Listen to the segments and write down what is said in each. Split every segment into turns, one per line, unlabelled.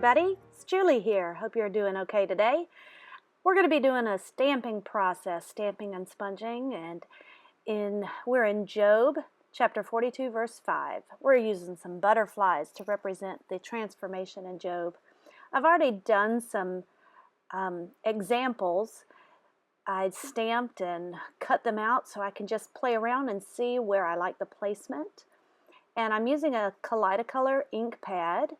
everybody, it's Julie here. Hope you're doing okay today. We're going to be doing a stamping process, stamping and sponging, and we're in Job chapter 42 verse 5. We're using some butterflies to represent the transformation in Job. I've already done some examples. I stamped and cut them out so I can just play around and see where I like the placement. And I'm using a Kaleidocolor ink pad.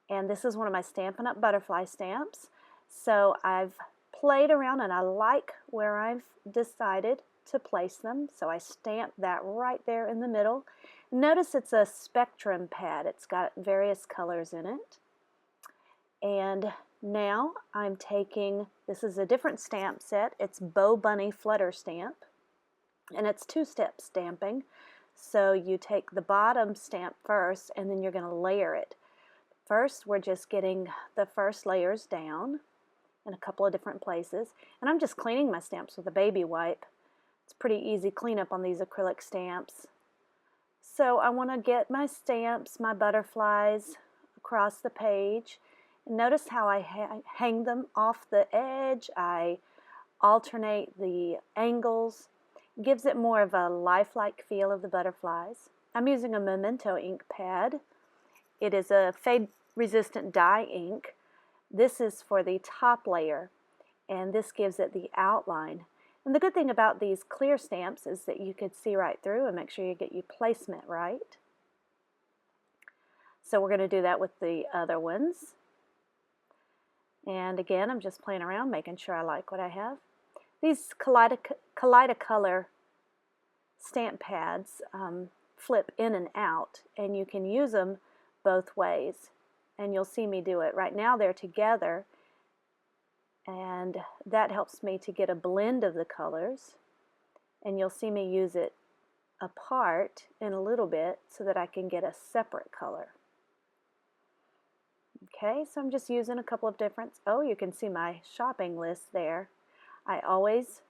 And this is one of my Stampin' Up! Butterfly stamps. So I've played around and I like where I've decided to place them. So I stamped that right there in the middle. Notice it's a spectrum pad. It's got various colors in it. And now I'm taking, this is a different stamp set. It's Bow Bunny Flutter Stamp. And it's two-step stamping. So you take the bottom stamp first and then you're going to layer it. First, we're just getting the first layers down in a couple of different places. And I'm just cleaning my stamps with a baby wipe. It's pretty easy cleanup on these acrylic stamps. So I want to get my stamps, my butterflies, across the page. And notice how I hang them off the edge. I alternate the angles. It gives it more of a lifelike feel of the butterflies. I'm using a Memento ink pad. It is a fade-resistant dye ink. This is for the top layer, and this gives it the outline. And the good thing about these clear stamps is that you can see right through and make sure you get your placement right. So we're going to do that with the other ones. And again, I'm just playing around, making sure I like what I have. These Kaleidocolor stamp pads flip in and out, and you can use them both ways, and you'll see me do it. Right now they're together, and that helps me to get a blend of the colors, and you'll see me use it apart in a little bit so that I can get a separate color. Okay, so I'm just using a couple of different, you can see my shopping list there. I always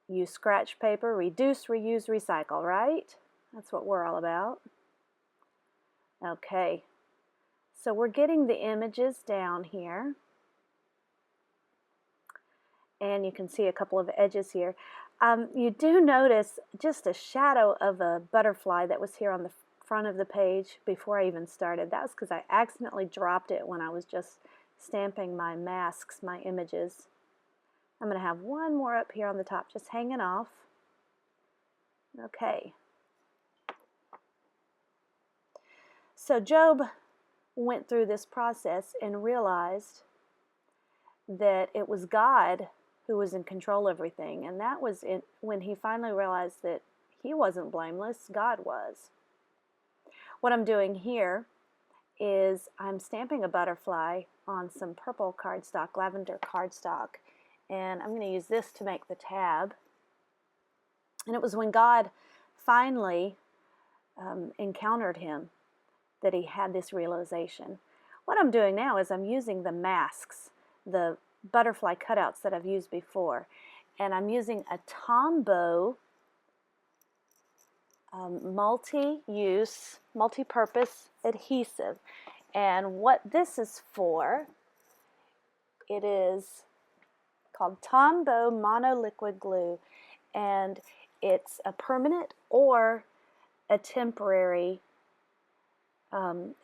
use scratch paper, reduce, reuse, recycle, right? That's what we're all about. Okay, so we're getting the images down here, and you can see a couple of edges here. You do notice just a shadow of a butterfly that was here on the front of the page before I even started. That was because I accidentally dropped it when I was just stamping my masks, my images. I'm going to have one more up here on the top, just hanging off. Okay. So Job went through this process and realized that it was God who was in control of everything, and that was when he finally realized that he wasn't blameless, God was. What I'm doing here is I'm stamping a butterfly on some purple cardstock, lavender cardstock, and I'm going to use this to make the tab. And it was when God finally encountered him that he had this realization. What I'm doing now is I'm using the masks, the butterfly cutouts that I've used before, and I'm using a Tombow multi-use, multi-purpose adhesive. And what this is for, it is called Tombow Monoliquid Glue, and it's a permanent or a temporary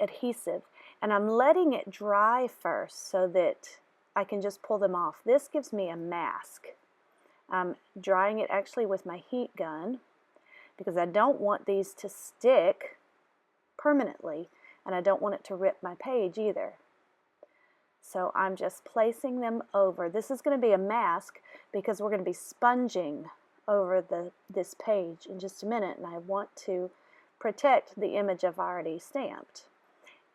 adhesive, and I'm letting it dry first so that I can just pull them off. This gives me a mask. I'm drying it actually with my heat gun because I don't want these to stick permanently, and I don't want it to rip my page either. So I'm just placing them over. This is going to be a mask because we're going to be sponging over this page in just a minute, and I want to protect the image I've already stamped.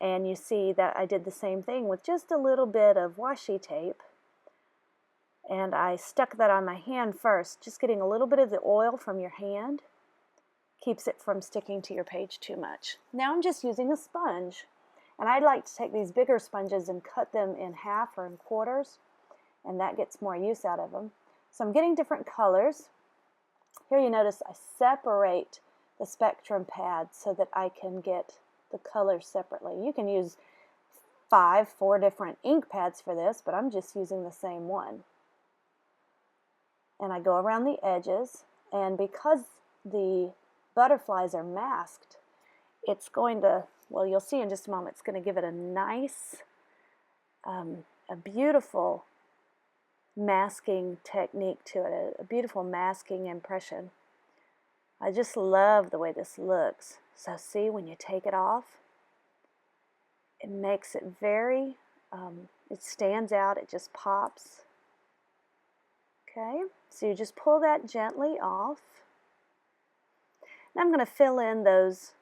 And you see that I did the same thing with just a little bit of washi tape, and I stuck that on my hand first. Just getting a little bit of the oil from your hand keeps it from sticking to your page too much. Now I'm just using a sponge, and I'd like to take these bigger sponges and cut them in half or in quarters, and that gets more use out of them. So I'm getting different colors. Here you notice I separate the spectrum pad so that I can get the colors separately. You can use four different ink pads for this, but I'm just using the same one. And I go around the edges, and because the butterflies are masked, it's going to, well, you'll see in just a moment, it's going to give it a nice, a beautiful masking technique to it, a beautiful masking impression. I just love the way this looks. So see, when you take it off, it makes it very, it stands out, it just pops. Okay, so you just pull that gently off. Now I'm going to fill in those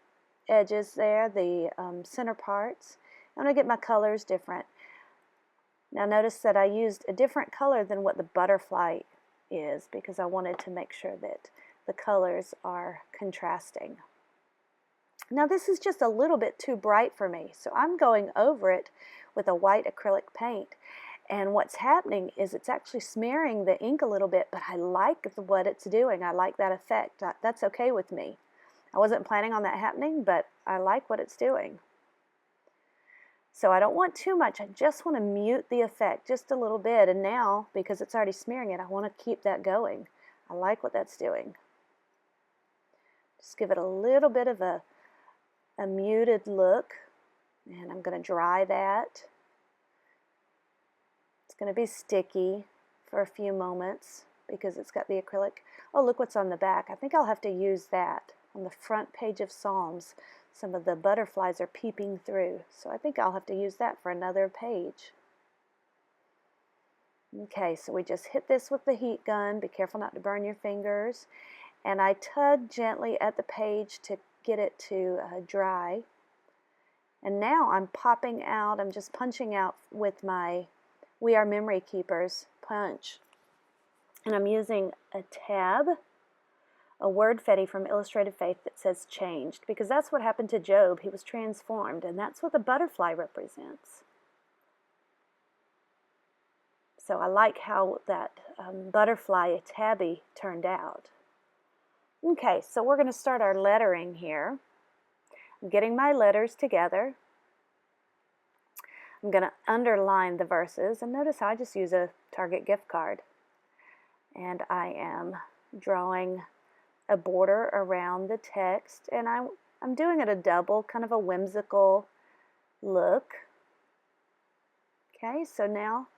edges there, the center parts. I'm going to get my colors different. Now notice that I used a different color than what the butterfly is because I wanted to make sure that the colors are contrasting. Now this is just a little bit too bright for me, so I'm going over it with a white acrylic paint. And what's happening is it's actually smearing the ink a little bit, but I like what it's doing. I like that effect. That's okay with me. I wasn't planning on that happening, but I like what it's doing. So I don't want too much. I just want to mute the effect just a little bit. And now, because it's already smearing it, I want to keep that going. I like what that's doing. Just give it a little bit of a muted look. And I'm going to dry that. It's going to be sticky for a few moments because it's got the acrylic. Oh, look what's on the back. I think I'll have to use that. On the front page of Psalms, some of the butterflies are peeping through. So I think I'll have to use that for another page. Okay, so we just hit this with the heat gun. Be careful not to burn your fingers. And I tug gently at the page to get it to dry. And now I'm popping out, I'm just punching out with my We Are Memory Keepers punch. And I'm using a tab, a word fetty from Illustrated Faith that says changed, because that's what happened to Job. He was transformed, and that's what the butterfly represents. So I like how that butterfly tabby turned out. Okay, so we're going to start our lettering here. I'm getting my letters together. I'm going to underline the verses, and notice how I just use a Target gift card. And I am drawing a border around the text, and I'm doing it a double, kind of a whimsical look. Okay, so now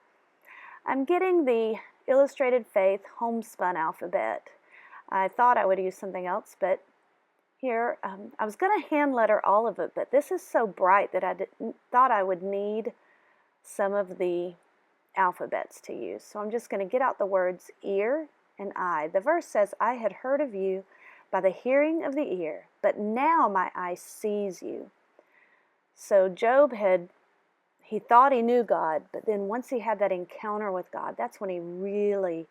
I'm getting the Illustrated Faith homespun alphabet. I thought I would use something else, but here I was going to hand letter all of it, but this is so bright that I thought I would need some of the alphabets to use. So I'm just going to get out the words ear and eye. The verse says, I had heard of you by the hearing of the ear, but now my eye sees you. So Job he thought he knew God, but then once he had that encounter with God, that's when he really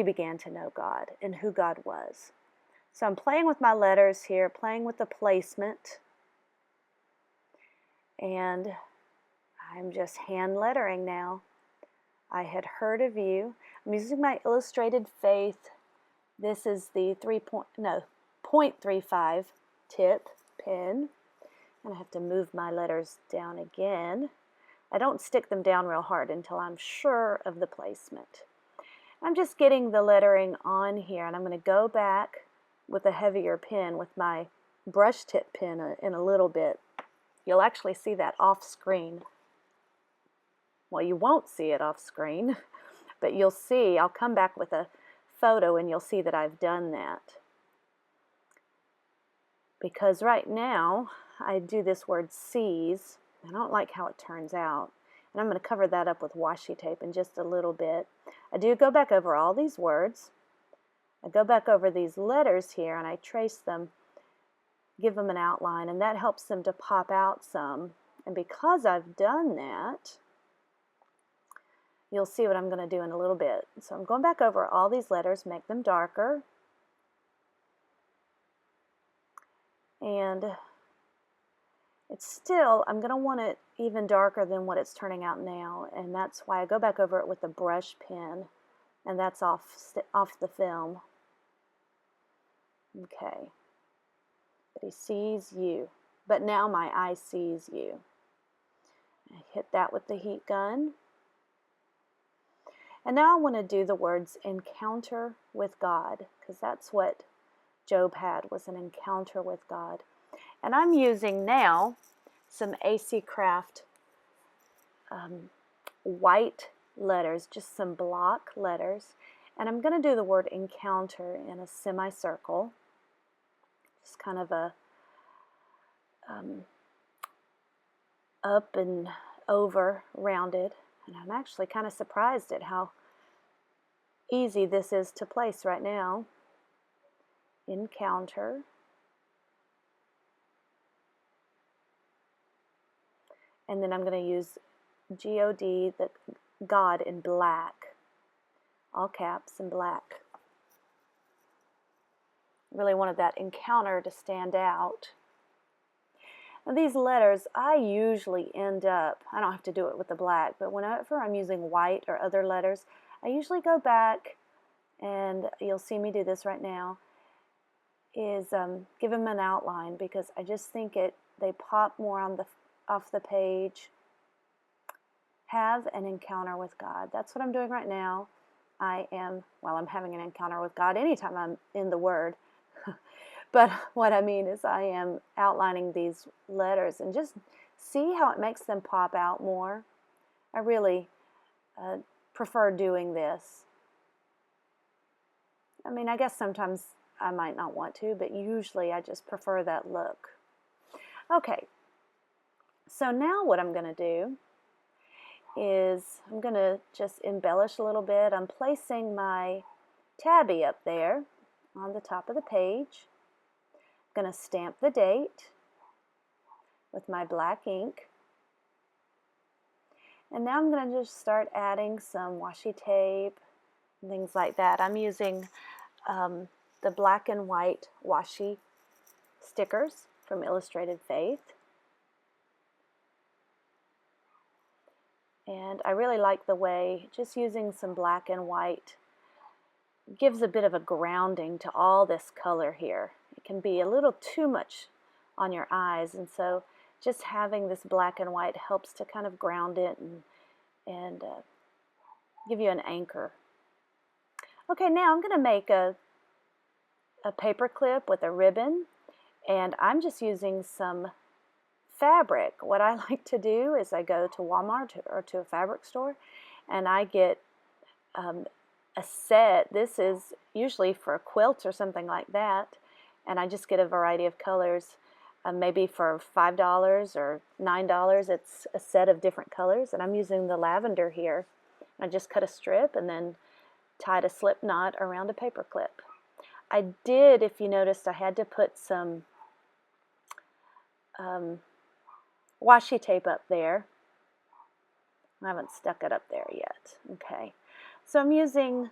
began to know God and who God was. So I'm playing with my letters here, playing with the placement, and I'm just hand lettering now. I had heard of you. I'm using my Illustrated Faith. This is the 0.35 tip pen. And I have to move my letters down again. I don't stick them down real hard until I'm sure of the placement. I'm just getting the lettering on here, and I'm going to go back with a heavier pen with my brush tip pen in a little bit. You'll actually see that off screen. Well, you won't see it off screen, but you'll see, I'll come back with a photo and you'll see that I've done that. Because right now, I do this word sees. I don't like how it turns out. And I'm going to cover that up with washi tape in just a little bit. I do go back over all these words. I go back over these letters here and I trace them, give them an outline, and that helps them to pop out some. And because I've done that, you'll see what I'm going to do in a little bit. So I'm going back over all these letters, make them darker. And it's still, I'm going to want it even darker than what it's turning out now, and that's why I go back over it with a brush pen, and that's off the film. Okay. But he sees you. But now my eye sees you. I hit that with the heat gun. And now I want to do the words encounter with God, because that's what Job had, was an encounter with God. And I'm using now some AC Craft white letters, just some block letters. And I'm going to do the word encounter in a semicircle, just kind of a up and over rounded. And I'm actually kind of surprised at how easy this is to place right now. Encounter. And then I'm going to use G-O-D, the God, in black. All caps in black. Really wanted that encounter to stand out. Now these letters, I usually end up, I don't have to do it with the black, but whenever I'm using white or other letters, I usually go back, and you'll see me do this right now, is give them an outline, because I just think they pop more on off the page. Have an encounter with God. That's what I'm doing right now. I'm having an encounter with God anytime I'm in the Word. But what I mean is I am outlining these letters, and just see how it makes them pop out more. I really prefer doing this. I mean, I guess sometimes I might not want to, but usually I just prefer that look. Okay, so now what I'm going to do is I'm going to just embellish a little bit. I'm placing my tabby up there on the top of the page. I'm going to stamp the date with my black ink. And now I'm going to just start adding some washi tape and things like that. I'm using the black and white washi stickers from Illustrated Faith. And I really like the way just using some black and white gives a bit of a grounding to all this color here. It can be a little too much on your eyes, and so just having this black and white helps to kind of ground it and give you an anchor. Okay, now I'm going to make a paper clip with a ribbon, and I'm just using some fabric. What I like to do is I go to Walmart or to a fabric store, and I get a set. This is usually for quilts or something like that, and I just get a variety of colors. Maybe for $5 or $9, it's a set of different colors, and I'm using the lavender here. I just cut a strip and then tied a slip knot around a paper clip. I did, if you noticed, I had to put some washi tape up there. I haven't stuck it up there yet. Okay, so I'm using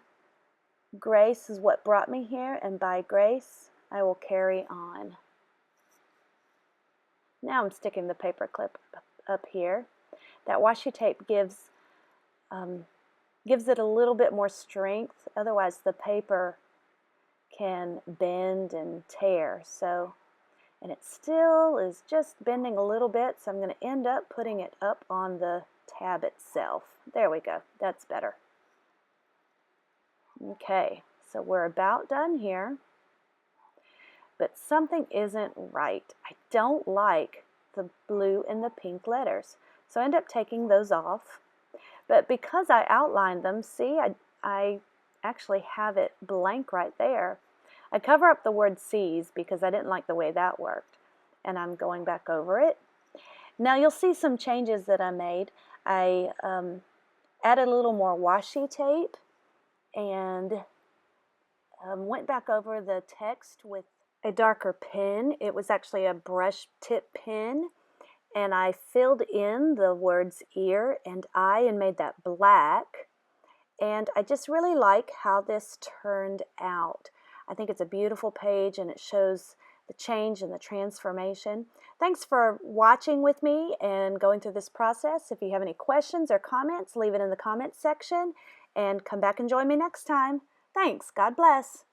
Grace is what brought me here, and by grace I will carry on. Now I'm sticking the paper clip up here. That washi tape gives it a little bit more strength, otherwise the paper can bend and tear. And it still is just bending a little bit, so I'm going to end up putting it up on the tab itself. There we go, that's better. Okay, so we're about done here, but something isn't right. I don't like the blue and the pink letters, so I end up taking those off. But because I outlined them, see, I actually have it blank right there. I cover up the word seas because I didn't like the way that worked, and I'm going back over it. Now you'll see some changes that I made. I added a little more washi tape and went back over the text with a darker pen. It was actually a brush tip pen, and I filled in the words ear and eye and made that black. And I just really like how this turned out. I think it's a beautiful page, and it shows the change and the transformation. Thanks for watching with me and going through this process. If you have any questions or comments, leave it in the comments section, and come back and join me next time. Thanks. God bless.